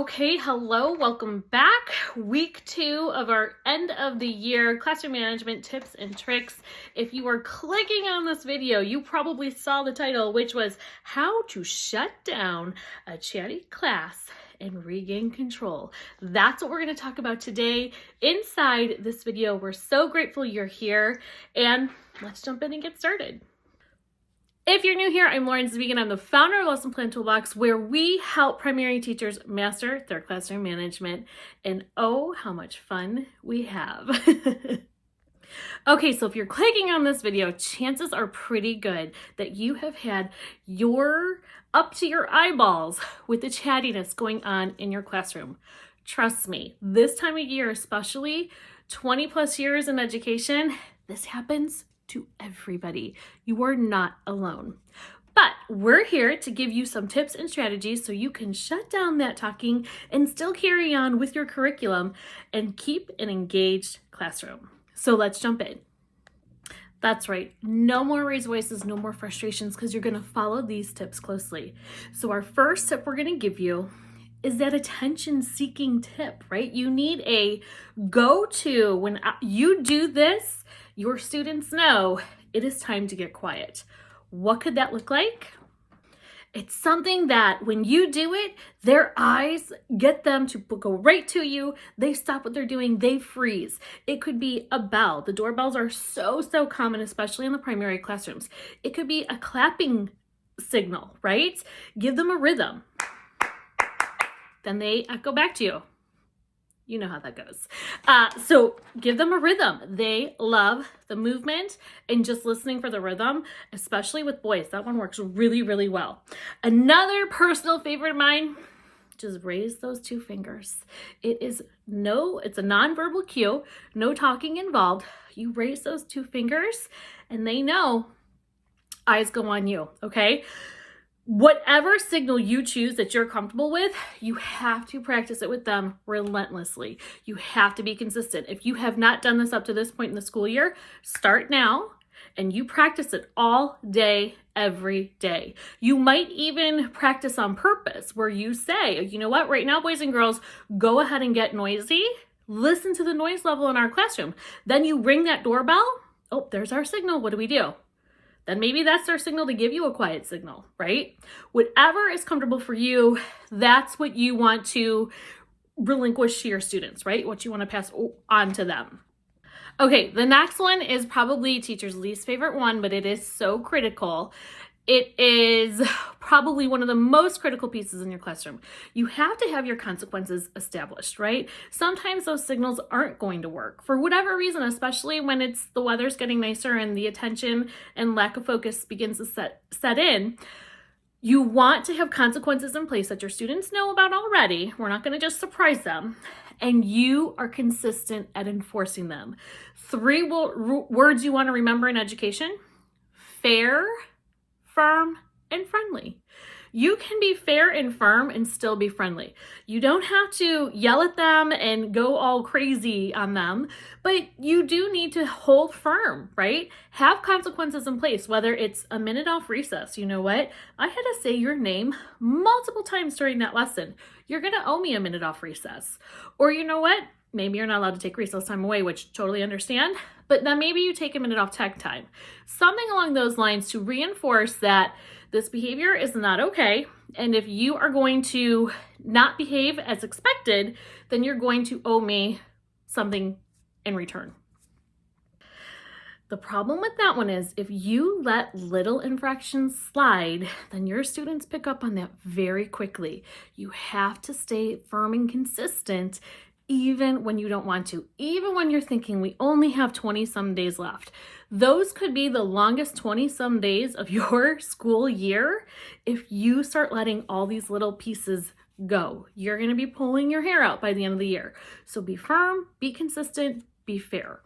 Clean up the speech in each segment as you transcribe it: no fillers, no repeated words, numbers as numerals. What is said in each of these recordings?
Okay, hello, welcome back. Week 2 of our end of the year classroom management tips and tricks. If you are clicking on this video, you probably saw the title, which was How to Shut Down a Chatty Class and Regain Control. That's what we're going to talk about today inside this video. We're so grateful you're here, and let's jump in and get started. If you're new here, I'm Lauren Zvigan. I'm the founder of Lesson Plan Toolbox, where we help primary teachers master their classroom management. And oh, how much fun we have. Okay, so if you're clicking on this video, chances are pretty good that you have had your up to your eyeballs with the chattiness going on in your classroom. Trust me, this time of year, especially 20 plus years in education, this happens to everybody. You are not alone. But we're here to give you some tips and strategies so you can shut down that talking and still carry on with your curriculum and keep an engaged classroom. So let's jump in. That's right. No more raised voices, no more frustrations, because you're going to follow these tips closely. So our first tip we're going to give you is that attention-seeking tip, right? You need a go-to. When you do this, your students know it is time to get quiet. What could that look like? It's something that when you do it, their eyes get them to go right to you. They stop what they're doing. They freeze. It could be a bell. The doorbells are so common, especially in the primary classrooms. It could be a clapping signal, right? Give them a rhythm. Then they echo back to you. You know how that goes. So give them a rhythm. They love the movement and just listening for the rhythm, especially with boys. That one works really well. Another personal favorite of mine, just raise those two fingers. It's a nonverbal cue, no talking involved. You raise those two fingers and they know eyes go on you, okay? Whatever signal you choose that you're comfortable with, you have to practice it with them relentlessly. You have to be consistent. If you have not done this up to this point in the school year, start now and you practice it all day, every day. You might even practice on purpose where you say, you know what, right now, boys and girls, go ahead and get noisy. Listen to the noise level in our classroom. Then you ring that doorbell. Oh, there's our signal. What do? Then maybe that's their signal to give you a quiet signal, right? Whatever is comfortable for you, that's what you want to relinquish to your students, right? What you want to pass on to them. Okay, the next one is probably teacher's least favorite one, but it is so critical. It is probably one of the most critical pieces in your classroom. You have to have your consequences established, right? Sometimes those signals aren't going to work for whatever reason, especially when the weather's getting nicer and the attention and lack of focus begins to set in. You want to have consequences in place that your students know about already. We're not going to just surprise them. And you are consistent at enforcing them. 3 words you want to remember in education: fair, firm, and friendly. You can be fair and firm and still be friendly. You don't have to yell at them and go all crazy on them, but you do need to hold firm, right? Have consequences in place, whether it's a minute off recess. You know what? I had to say your name multiple times during that lesson. You're going to owe me a minute off recess. Or you know what? Maybe you're not allowed to take recess time away, which totally understand, but then maybe you take a minute off tech time. Something along those lines to reinforce that this behavior is not okay. And if you are going to not behave as expected, then you're going to owe me something in return. The problem with that one is if you let little infractions slide, then your students pick up on that very quickly. You have to stay firm and consistent even when you don't want to, even when you're thinking we only have 20 some days left. Those could be the longest 20 some days of your school year if you start letting all these little pieces go. You're going to be pulling your hair out by the end of the year. So be firm, be consistent, be fair.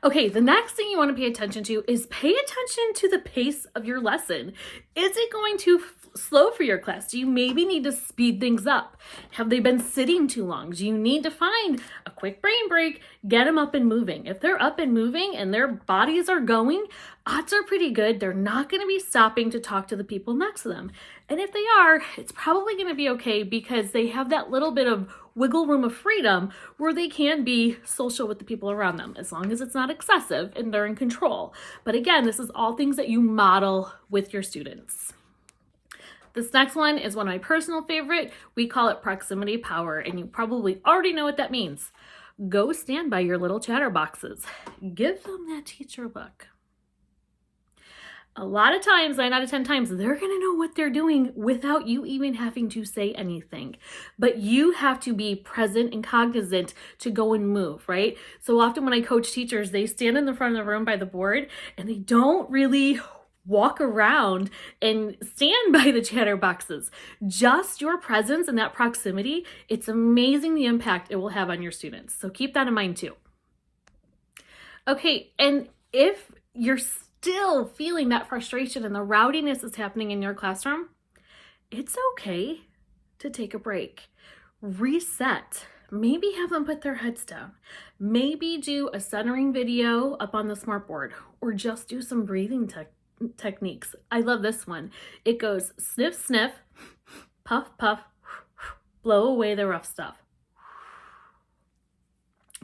Okay, the next thing you want to pay attention to is pay attention to the pace of your lesson. Is it going too slow for your class? Do you maybe need to speed things up? Have they been sitting too long? Do you need to find a quick brain break? Get them up and moving. If they're up and moving and their bodies are going, odds are pretty good they're not going to be stopping to talk to the people next to them. And if they are, it's probably going to be okay because they have that little bit of wiggle room of freedom where they can be social with the people around them, as long as it's not excessive and they're in control. But again, this is all things that you model with your students. This next one is one of my personal favorite. We call it proximity power, and you probably already know what that means. Go stand by your little chatterboxes. Give them that teacher look. A lot of times, 9 out of 10 times, they're going to know what they're doing without you even having to say anything. But you have to be present and cognizant to go and move, right? So often when I coach teachers, they stand in the front of the room by the board and they don't really walk around and stand by the chatterboxes. Just your presence and that proximity, it's amazing the impact it will have on your students. So keep that in mind too. Okay, and if you're still feeling that frustration and the rowdiness is happening in your classroom, it's okay to take a break. Reset. Maybe have them put their heads down. Maybe do a centering video up on the smartboard, or just do some breathing techniques. I love this one. It goes sniff, sniff, puff, puff, blow away the rough stuff.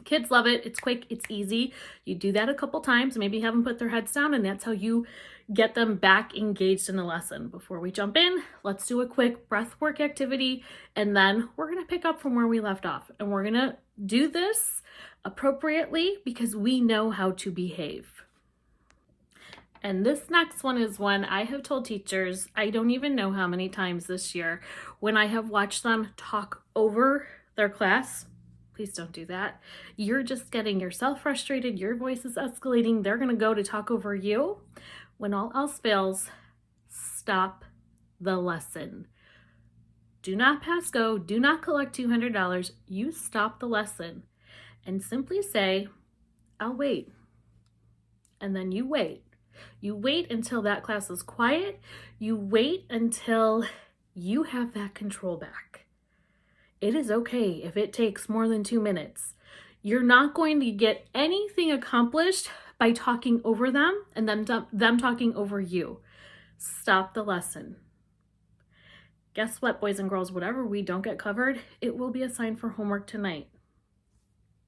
Kids love it. It's quick. It's easy. You do that a couple times, maybe have them put their heads down, and that's how you get them back engaged in the lesson. Before we jump in, let's do a quick breath work activity, and then we're going to pick up from where we left off. And we're going to do this appropriately because we know how to behave. And this next one is one I have told teachers, I don't even know how many times this year, when I have watched them talk over their class. Please don't do that. You're just getting yourself frustrated. Your voice is escalating. They're going to go to talk over you. When all else fails, stop the lesson. Do not pass go. Do not collect $200. You stop the lesson and simply say, I'll wait. And then you wait. You wait until that class is quiet. You wait until you have that control back. It is okay if it takes more than 2 minutes. You're not going to get anything accomplished by talking over them and them talking over you. Stop the lesson. Guess what, boys and girls? Whatever we don't get covered, it will be assigned for homework tonight.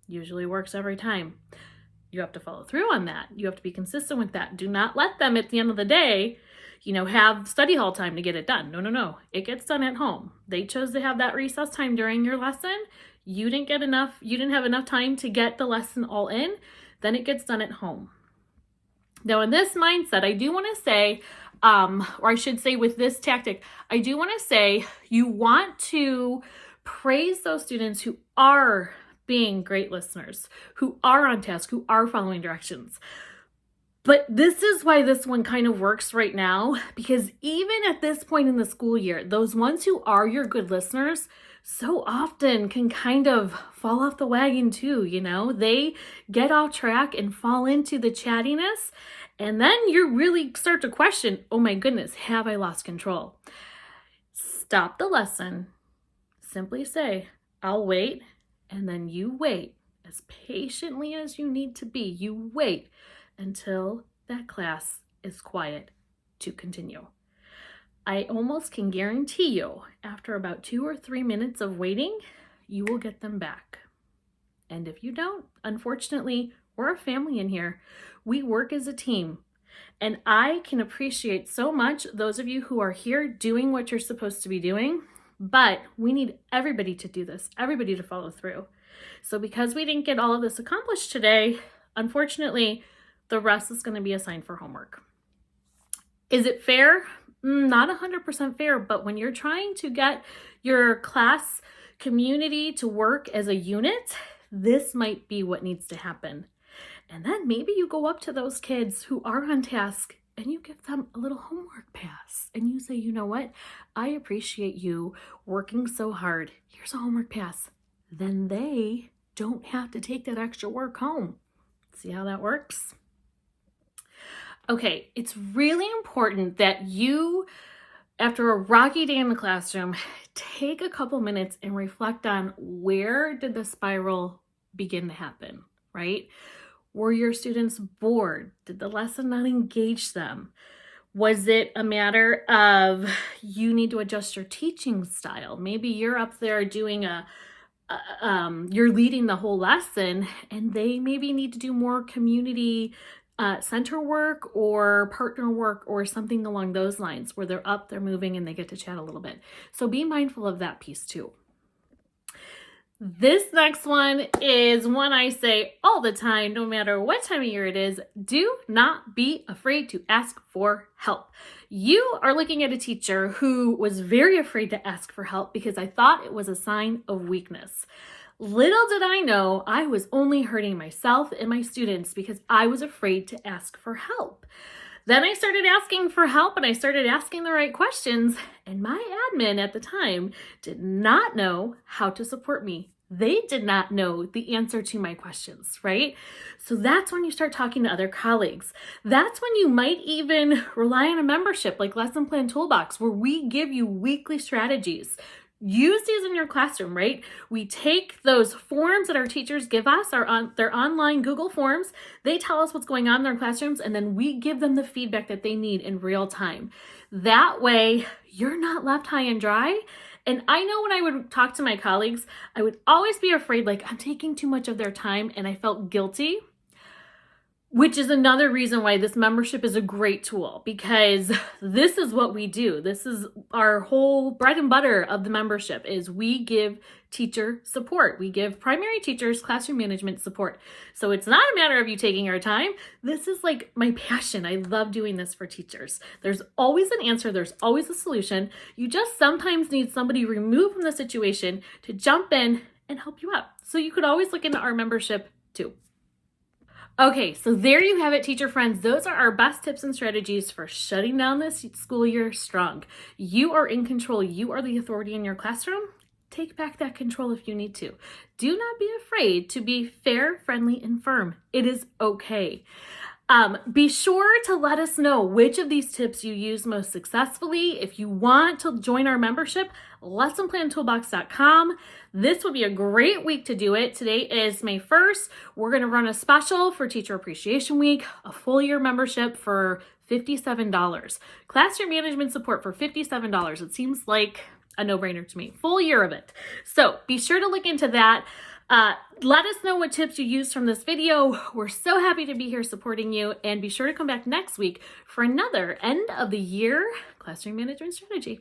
Usually works every time. You have to follow through on that. You have to be consistent with that. Do not let them at the end of the day have study hall time to get it done. No. It gets done at home. They chose to have that recess time during your lesson. You didn't have enough time to get the lesson all in. Then it gets done at home. Now, in this mindset, I do want to say, or I should say with this tactic, I do want to say you want to praise those students who are being great listeners, who are on task, who are following directions. But this is why this one kind of works right now, because even at this point in the school year, those ones who are your good listeners so often can kind of fall off the wagon too, They get off track and fall into the chattiness, and then you really start to question, oh my goodness, have I lost control? Stop the lesson. Simply say, I'll wait, and then you wait as patiently as you need to be. You wait until that class is quiet to continue. I almost can guarantee you, after about 2 or 3 minutes of waiting, you will get them back. And if you don't, unfortunately, we're a family in here. We work as a team. And I can appreciate so much those of you who are here doing what you're supposed to be doing, but we need everybody to do this, everybody to follow through. So because we didn't get all of this accomplished today, unfortunately, the rest is going to be assigned for homework. Is it fair? Not 100% fair, but when you're trying to get your class community to work as a unit, this might be what needs to happen. And then maybe you go up to those kids who are on task and you give them a little homework pass. And you say, you know what? I appreciate you working so hard. Here's a homework pass. Then they don't have to take that extra work home. See how that works? Okay, it's really important that you, after a rocky day in the classroom, take a couple minutes and reflect on where did the spiral begin to happen, right? Were your students bored? Did the lesson not engage them? Was it a matter of you need to adjust your teaching style? Maybe you're up there doing you're leading the whole lesson and they maybe need to do more community center work or partner work or something along those lines where they're up, they're moving, and they get to chat a little bit. So be mindful of that piece too. This next one is one I say all the time, no matter what time of year it is. Do not be afraid to ask for help. You are looking at a teacher who was very afraid to ask for help because I thought it was a sign of weakness. Little did I know I was only hurting myself and my students because I was afraid to ask for help. Then I started asking for help and I started asking the right questions, and my admin at the time did not know how to support me. They did not know the answer to my questions, right? So that's when you start talking to other colleagues. That's when you might even rely on a membership like Lesson Plan Toolbox, where we give you weekly strategies. Use these in your classroom, right? We take those forms that our teachers give us, their online Google Forms. They tell us what's going on in their classrooms, and then we give them the feedback that they need in real time. That way, you're not left high and dry. And I know when I would talk to my colleagues, I would always be afraid, like I'm taking too much of their time, and I felt guilty. Which is another reason why this membership is a great tool, because this is what we do. This is our whole bread and butter of the membership is we give teacher support. We give primary teachers classroom management support. So it's not a matter of you taking our time. This is like my passion. I love doing this for teachers. There's always an answer. There's always a solution. You just sometimes need somebody removed from the situation to jump in and help you out. So you could always look into our membership too. Okay, so there you have it, teacher friends. Those are our best tips and strategies for shutting down this school year strong. You are in control. You are the authority in your classroom. Take back that control if you need to. Do not be afraid to be fair, friendly, and firm. It is okay. Be sure to let us know which of these tips you use most successfully. If you want to join our membership, lessonplantoolbox.com. This would be a great week to do it. Today is May 1st. We're going to run a special for Teacher Appreciation Week, a full year membership for $57. Classroom management support for $57. It seems like a no-brainer to me. Full year of it. So be sure to look into that. Let us know what tips you used from this video. We're so happy to be here supporting you, and be sure to come back next week for another end of the year classroom management strategy.